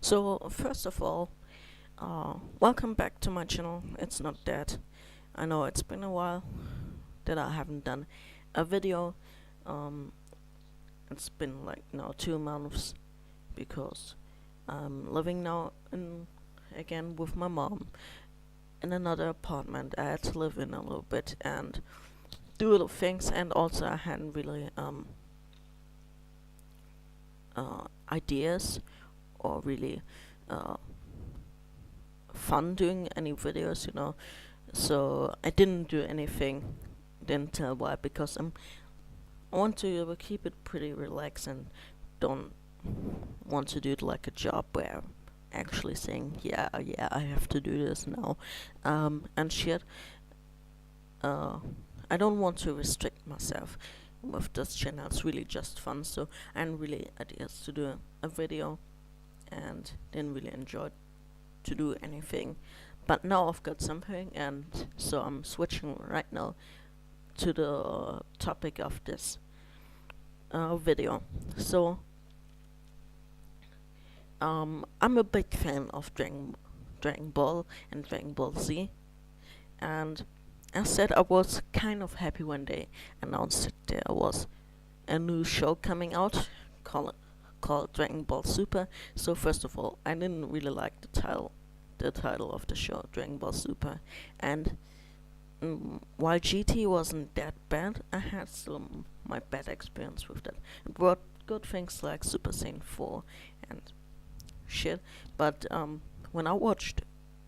So first of all, welcome back to my channel. It's not dead. I know it's been a while that I haven't done a video. Um, it's been like now 2 months because I'm living now again with my mom in another apartment. I had to live in a little bit and do little things, and also I hadn't really ideas or really uh, fun doing any videos. So I didn't do anything the entire while because I want to keep it pretty relaxed and don't want to do it like a job where I'm actually saying yeah I have to do this now and shit. uh, I don't want to restrict myself with this channel. It's really just fun, so I had really ideas to do a video and didn't really enjoy to do anything. But now I've got something, and so I'm switching right now to the topic of this video. So I'm a big fan of Dragon Ball and Dragon Ball Z, and I said I was kind of happy when they announced that there was a new show coming out called Dragon Ball Super. So first of all, I didn't really like the title of the show, Dragon Ball Super, and while GT wasn't that bad, I had some my bad experience with that. It brought good things like Super Saiyan 4 and shit, but when I watched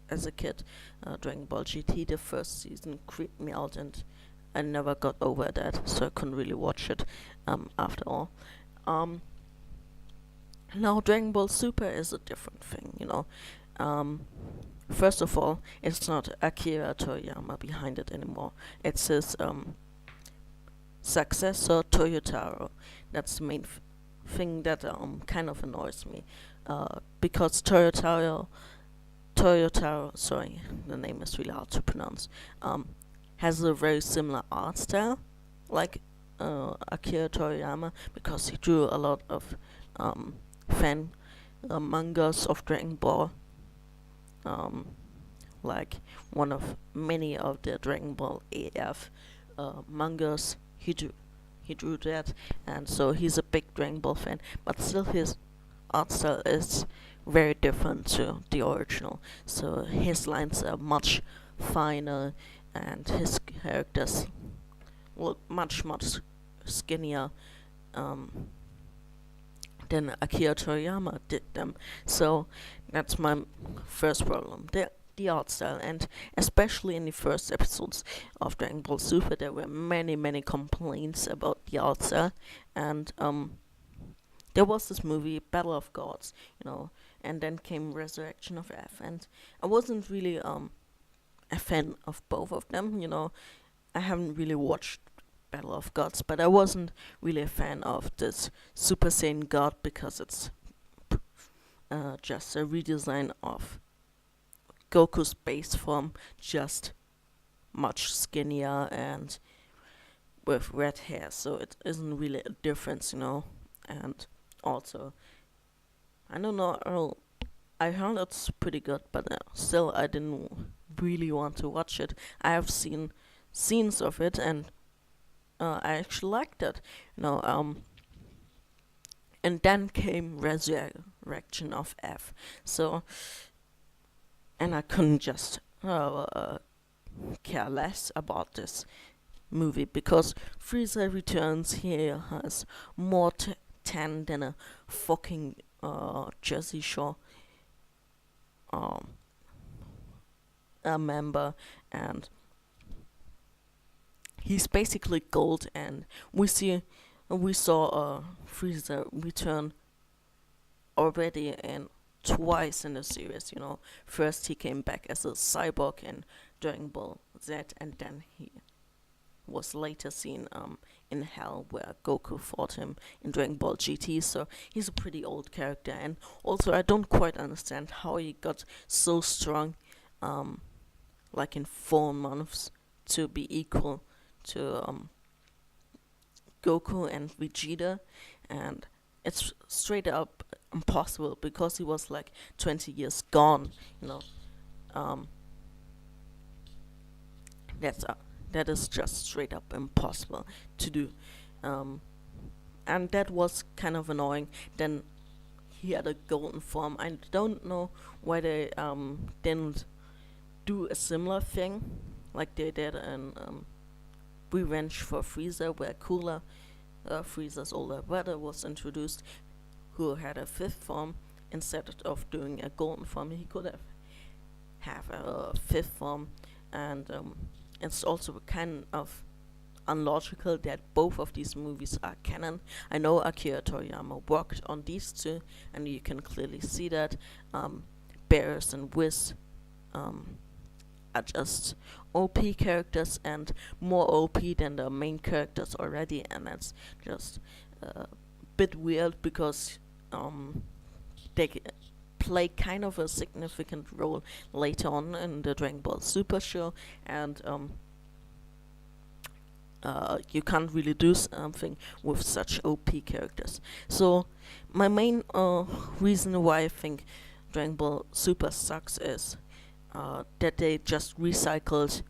as a kid Dragon Ball GT, the first season creeped me out, and I never got over that, so I couldn't really watch it after all. Um, Now Dragon Ball Super is a different thing. First of all, it's not Akira Toriyama behind it anymore. It's his successor, Toyotaro. That's the main thing that kind of annoys me, because Toyotaro, sorry, the name is really hard to pronounce, has a very similar art style, like Akira Toriyama, because he drew a lot of fan mangas of Dragon Ball, um, like one of many of the Dragon Ball AF mangas. He drew that, and so he's a big Dragon Ball fan. But still, his art style is very different to the original. So his lines are much finer, and his characters look much skinnier than Akira Toriyama did them. So that's my first problem. The art style, and especially in the first episodes of Dragon Ball Super, there were many complaints about the art style, and there was this movie Battle of Gods, and then came Resurrection of F, and I wasn't really a fan of both of them. I haven't really watched Battle of Gods, but I wasn't really a fan of this Super Saiyan God because it's just a redesign of Goku's base form, just much skinnier and with red hair, so it isn't really a difference. And also, I don't know, I heard it's pretty good, but still I didn't really want to watch it. I have seen scenes of it, and I actually liked it. And then came Resurrection of F. So, and I couldn't just care less about this movie, because Frieza Returns here has more tan than a fucking Jersey Shore a member, and he's basically gold, and we saw Frieza return already in twice in the series. First he came back as a cyborg in Dragon Ball Z, and then he was later seen in Hell, where Goku fought him in Dragon Ball GT. So he's a pretty old character, and also I don't quite understand how he got so strong, like in 4 months, to be equal to Goku and Vegeta. And it's straight up impossible because he was like 20 years gone. You know, um, that's that is just straight up impossible to do, um, and that was kind of annoying. Then he had a golden form. I don't know why they didn't do a similar thing like they did in Revenge for Frieza, where Cooler, Frieza's older brother, was introduced, who had a fifth form. Instead of doing a golden form, he could have a fifth form, and it's also kind of unlogical that both of these movies are canon. I know Akira Toriyama worked on these two, and you can clearly see that. Bears and Whiz um, are just OP characters and more OP than the main characters already, and that's just a bit weird because they play kind of a significant role later on in the Dragon Ball Super show, and you can't really do something with such OP characters. So my main reason why I think Dragon Ball Super sucks is that they just recycled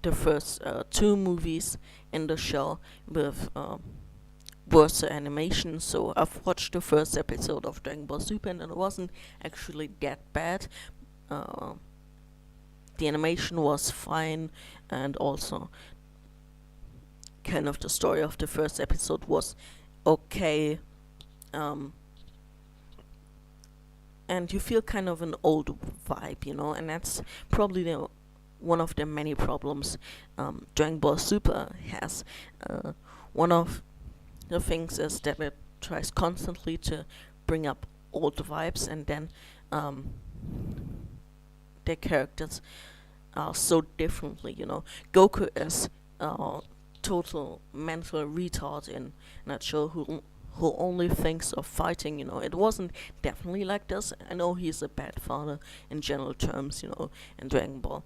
the first two movies in the show with worse animation. So I've watched the first episode of Dragon Ball Super and it wasn't actually that bad. Uh, the animation was fine, and also kind of the story of the first episode was okay. Um, and you feel kind of an old vibe, and that's probably one of the many problems Dragon Ball Super has. One of the things is that it tries constantly to bring up old vibes, and then their characters are so differently. Goku is total mental retard in that show who only thinks of fighting. It wasn't definitely like this. I know he's a bad father in general terms, in Dragon Ball,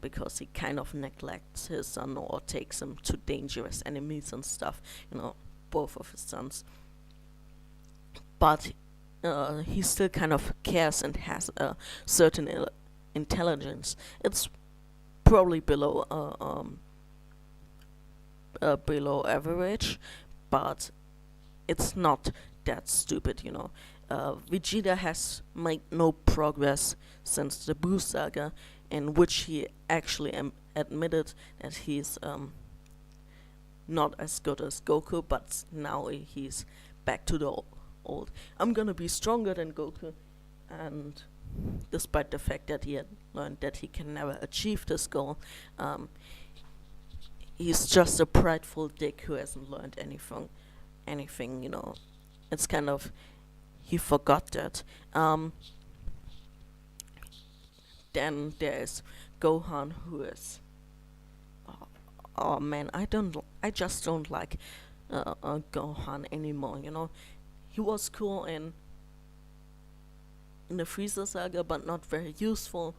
because he kind of neglects his son or takes him to dangerous enemies and stuff, both of his sons. But he still kind of cares and has a certain intelligence. It's probably below average, but it's not that stupid. Vegeta has made no progress since the Buu saga, in which he actually admitted that he's not as good as Goku, but now he's back to the old. I'm gonna be stronger than Goku, and despite the fact that he had learned that he can never achieve this goal, he's just a prideful dick who hasn't learned anything. It's kind of, he forgot that. Then there's Gohan, who is, oh man, I just don't like Gohan anymore. He was cool in the Frieza saga, but not very useful.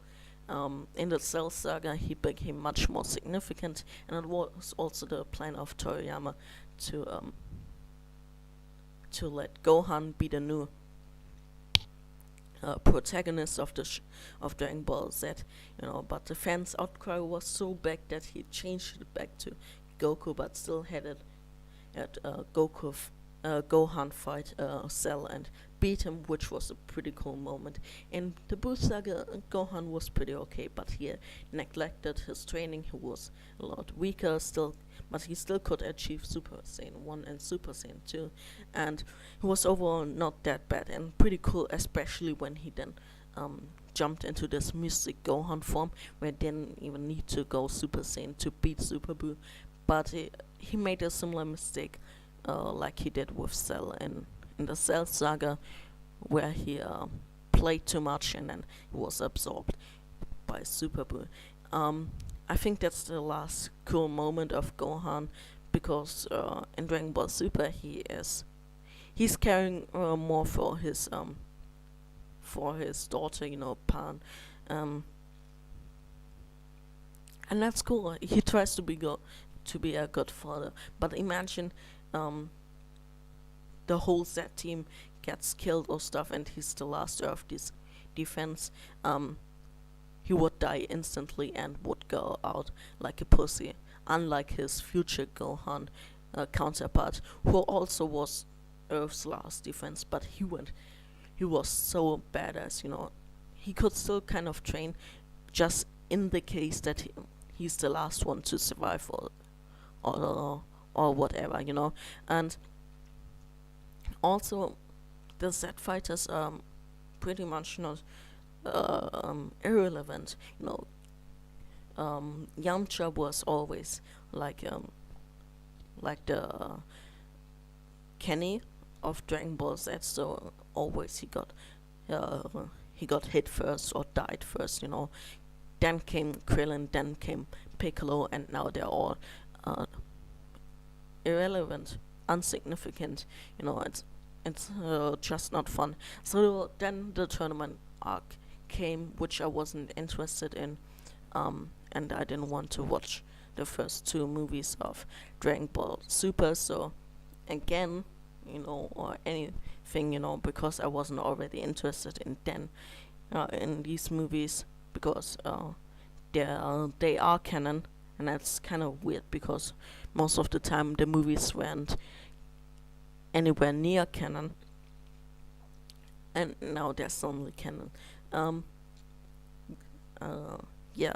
In the Cell saga, he became much more significant, and it was also the plan of Toriyama to let Gohan be the new protagonist of Dragon Ball Z. But the fans' outcry was so big that he changed it back to Goku, but still had it at Gohan fight Cell and beat him, which was a pretty cool moment. In the Buu saga, Gohan was pretty okay, but he neglected his training. He was a lot weaker still, but he still could achieve Super Saiyan 1 and Super Saiyan 2, and he was overall not that bad and pretty cool, especially when he then jumped into this mystic Gohan form, where he didn't even need to go Super Saiyan to beat Super Buu. But he made a similar mistake like he did with Cell in the Cell saga, where he played too much and then he was absorbed by Super Buu. I think that's the last cool moment of Gohan, because in Dragon Ball Super he's caring more for his daughter, Pan, and that's cool. He tries to be a good father, but imagine the the whole Z team gets killed or stuff, and he's the last of this defense, he would die instantly and would go out like a pussy, unlike his future Gohan counterpart, who also was Earth's last defense, but he was so badass, He could still kind of train, just in the case that he's the last one to survive, or whatever, And also, the Z fighters are pretty much not irrelevant. Yamcha was always like the Kenny of Dragon Ball Z, so always he got hit first or died first. Then came Krillin, then came Piccolo, and now they're all irrelevant, insignificant. It's just not fun. So then the tournament arc came, which I wasn't interested in, and I didn't want to watch the first two movies of Dragon Ball Super. So again, or anything, because I wasn't already interested in these movies, because they are canon, and that's kind of weird because most of the time the movies weren't anywhere near canon, and now there's only canon. Yeah,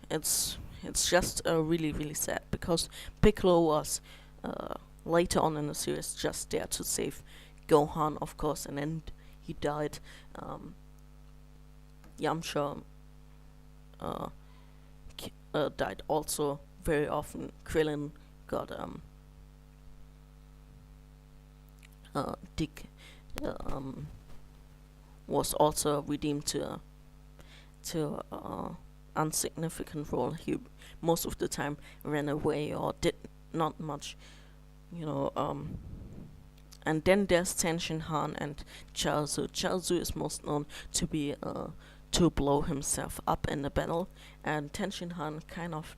it's just really really sad, because Piccolo was later on in the series just there to save Gohan, of course, and then he died. Yamcha died also very often. Krillin got Dick was also redeemed to insignificant role. He most of the time ran away or did not much, and then there's Tenshin Han and Chaozu. Chaozu is most known to be to blow himself up in the battle, and Tenshin Han kind of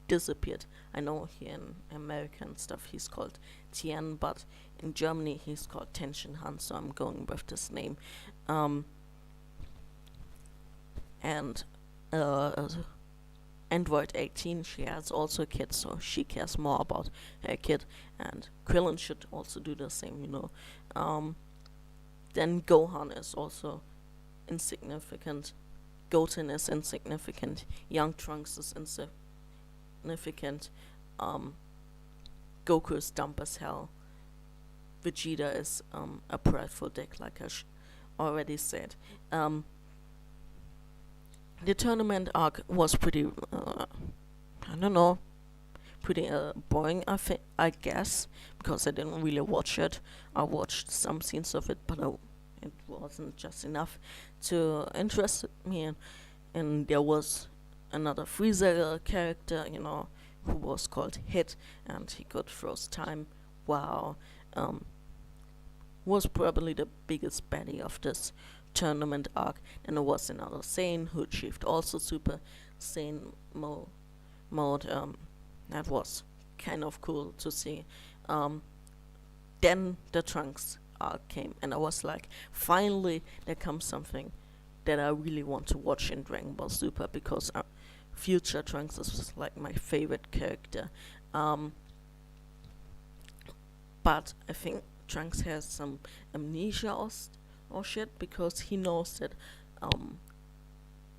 disappeared. I know here in America and stuff he's called Tien, but in Germany he's called Tenshin Han, so I'm going with this name. And Android 18, she has also a kid, so she cares more about her kid, and Krillin should also do the same, Then Gohan is also insignificant, Goten is insignificant, Young Trunks is insignificant, Goku is dumb as hell, Vegeta is a prideful dick, like I already said. The tournament arc was pretty, I don't know, pretty boring, I guess, because I didn't really watch it. I watched some scenes of it, but it wasn't just enough to interest me. And there was another Frieza character, who was called Hit, and he could froze time. Wow. Was probably the biggest baddie of this tournament arc. And there was another Saiyan who achieved also Super Saiyan mode. That was kind of cool to see. Then the Trunks arc came, and I was like, finally there comes something that I really want to watch in Dragon Ball Super, because future Trunks is like my favorite character. But I think Trunks has some amnesia or shit, because he knows that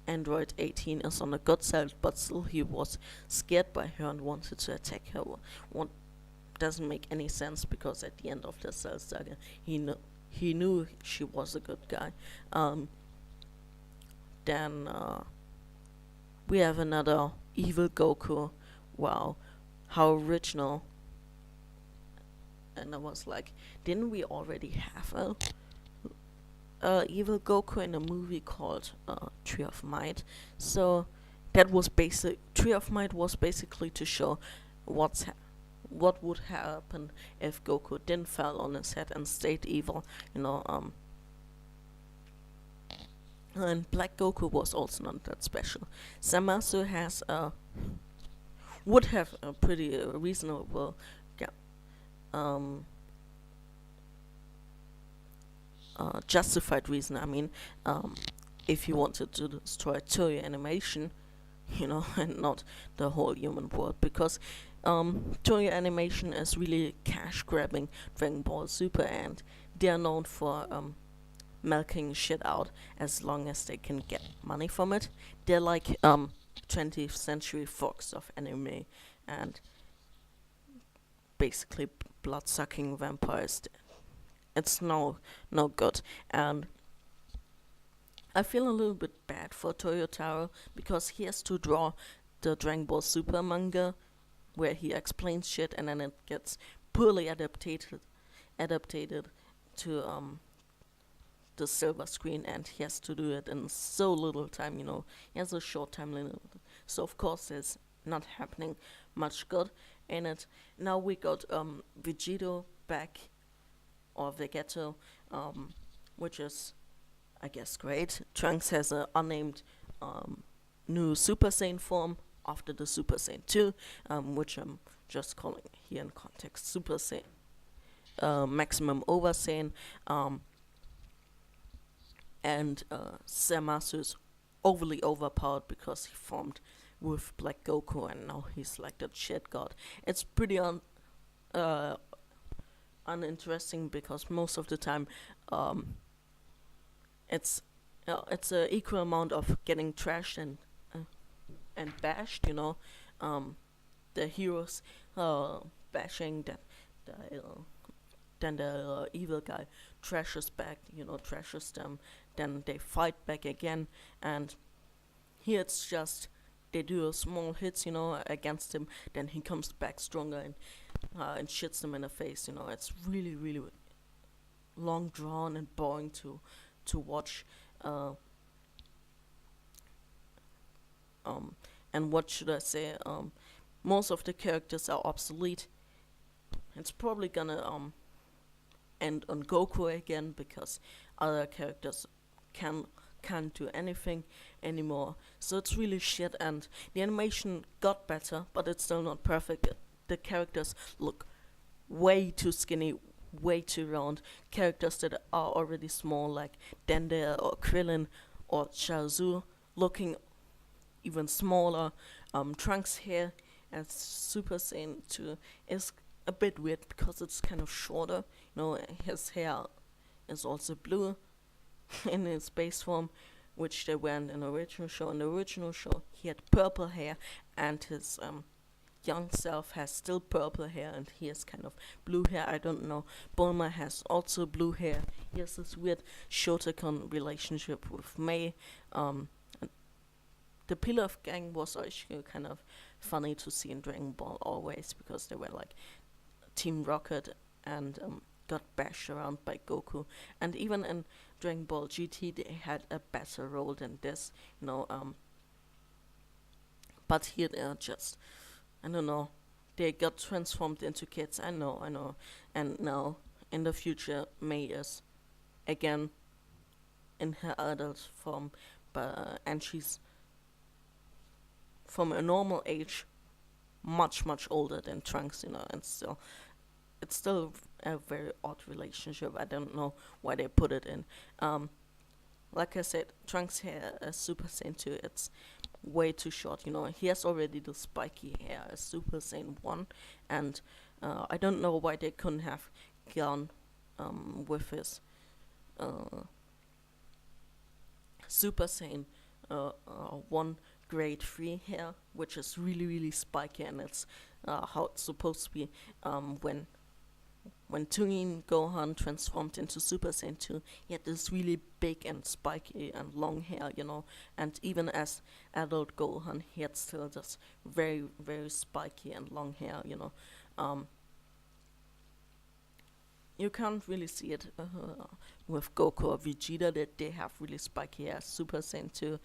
Android 18 is on the good side, but still he was scared by her and wanted to attack her. What doesn't make any sense, because at the end of the Cell Saga he knew she was a good guy. Then we have another evil Goku. Wow, how original. And I was like, didn't we already have a evil Goku in a movie called Tree of Might? So that was Tree of Might was basically to show what would happen if Goku didn't fall on his head and stayed evil, and Black Goku was also not that special. Zamasu would have a pretty reasonable um, justified reason. I mean, um, if you wanted to destroy Toei Animation, and not the whole human world, because Toei Animation is really cash grabbing Dragon Ball Super, and they are known for milking shit out as long as they can get money from it. They're like 20th Century Fox of anime, and basically blood sucking vampires. It's no good, and I feel a little bit bad for Toyotaro because he has to draw the Dragon Ball Super manga where he explains shit and then it gets poorly adapted to the silver screen, and he has to do it in so little time. He has a short time limit, so of course there's not happening much good in it. Now we got Vegito back, or Vegetto, which is, I guess, great. Trunks has an unnamed new Super Saiyan form after the Super Saiyan 2, which I'm just calling here in context Super Saiyan, Maximum Over Saiyan, and Zamasu is overly overpowered because he formed with Black Goku, and now he's like the shit god. It's pretty uh, uninteresting because most of the time it's it's a equal amount of getting trashed and bashed. The heroes bashing, then the evil guy trashes back, trashes them. Then they fight back again, and here it's just they do a small hits, against him. Then he comes back stronger and shits them in the face. It's really really long drawn and boring to watch. Uh, and what should I say? Most of the characters are obsolete. It's probably gonna end on Goku again because other characters can't do anything anymore. So it's really shit, and the animation got better, but it's still not perfect. The characters look way too skinny, way too round. Characters that are already small, like Dende or Krillin or Chaozu, looking even smaller. Trunks' hair as Super Saiyan 2 is a bit weird because it's kind of shorter. His hair is also blue in his base form, which they weren't in the original show. In the original show, he had purple hair, and his young self has still purple hair, and he has kind of blue hair. I don't know. Bulma has also blue hair. He has this weird Shotokan relationship with Mei. The Pilaf gang was actually kind of funny to see in Dragon Ball always, because they were like Team Rocket and got bashed around by Goku. And even in Dragon Ball GT, they had a better role than this, but here they are just, I don't know, they got transformed into kids. I know. And now, in the future, Mei is again in her adult form, and she's from a normal age, much older than Trunks, and it's still a very odd relationship. I don't know why they put it in. Like I said, Trunks' hair as Super Saiyan 2, it's way too short. He has already the spiky hair as Super Saiyan 1, and I don't know why they couldn't have gone with his Super Saiyan 1 grade 3 hair, which is really spiky, and it's how it's supposed to be when Tungin Gohan transformed into Super Saiyan 2. He had this really big and spiky and long hair, and even as adult Gohan, he had still this very spiky and long hair. You can't really see it with Goku or Vegeta, that they have really spiky hair, Super Saiyan 2.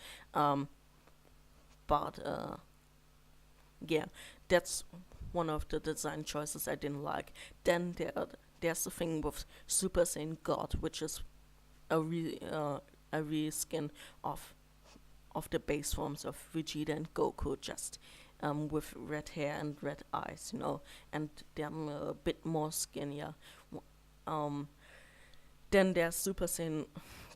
But yeah, that's one of the design choices I didn't like. Then there's the thing with Super Saiyan God, which is a reskin of the base forms of Vegeta and Goku, just with red hair and red eyes, and they're a bit more skinnier. Um, then there's Super Saiyan,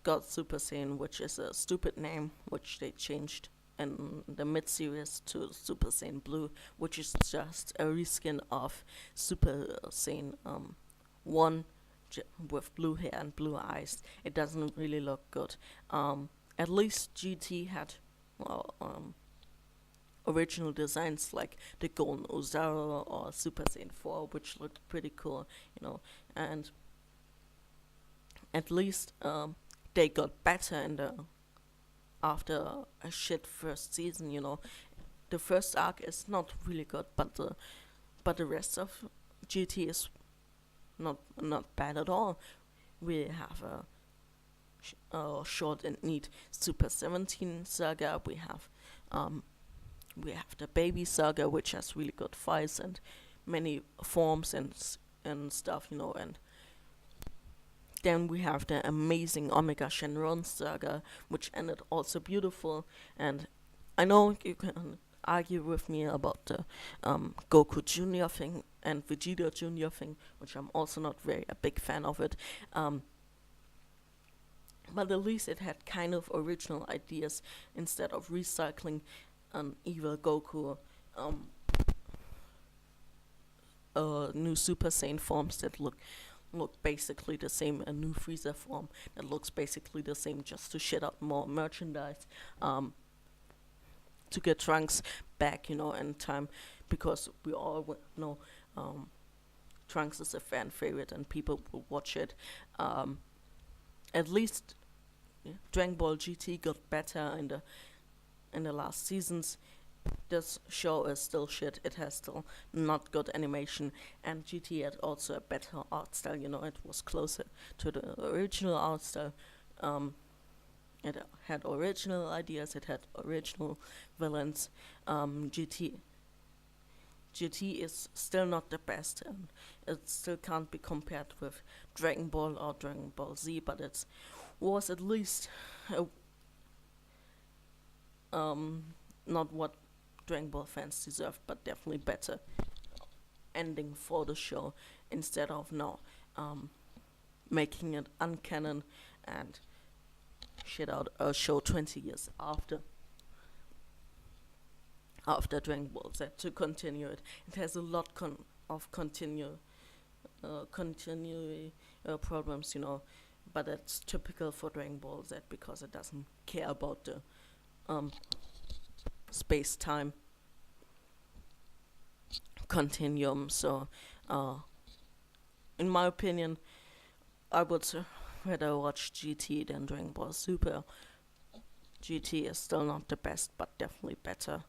God Super Saiyan, which is a stupid name, which they changed in the mid-series to Super Saiyan Blue, which is just a reskin of Super Saiyan 1 with blue hair and blue eyes. It doesn't really look good. At least GT had well, original designs like the Golden Ozara or Super Saiyan 4, which looked pretty cool, and at least they got better after a shit first season. The first arc is not really good, but the rest of GT is not bad at all. We have a short and neat Super 17 saga. We have the Baby saga, which has really good fights and many forms and stuff, and then we have the amazing Omega Shenron saga, which ended also beautiful. And I know you can argue with me about the Goku Junior thing and Vegeta Junior thing, which I'm also not very a big fan of it. But at least it had kind of original ideas instead of recycling an evil Goku, new Super Saiyan forms that look basically the same, a new Frieza form that looks basically the same, just to shit out more merchandise, to get Trunks back, in time, because we all know Trunks is a fan favorite and people will watch it. At least Dragon Ball GT got better in the last seasons. This show is still shit. It has still not good animation, and GT had also a better art style. It was closer to the original art style. It had original ideas. It had original villains. GT is still not the best, and it still can't be compared with Dragon Ball or Dragon Ball Z, but it was at least not what Dragon Ball fans deserve, but definitely better ending for the show, instead of now making it uncanon and shit out a show 20 years after Dragon Ball Z to continue it. It has a lot of continuity problems, but that's typical for Dragon Ball Z because it doesn't care about the space-time continuum. So in my opinion, I would rather watch GT than Dragon Ball Super. GT is still not the best, but definitely better.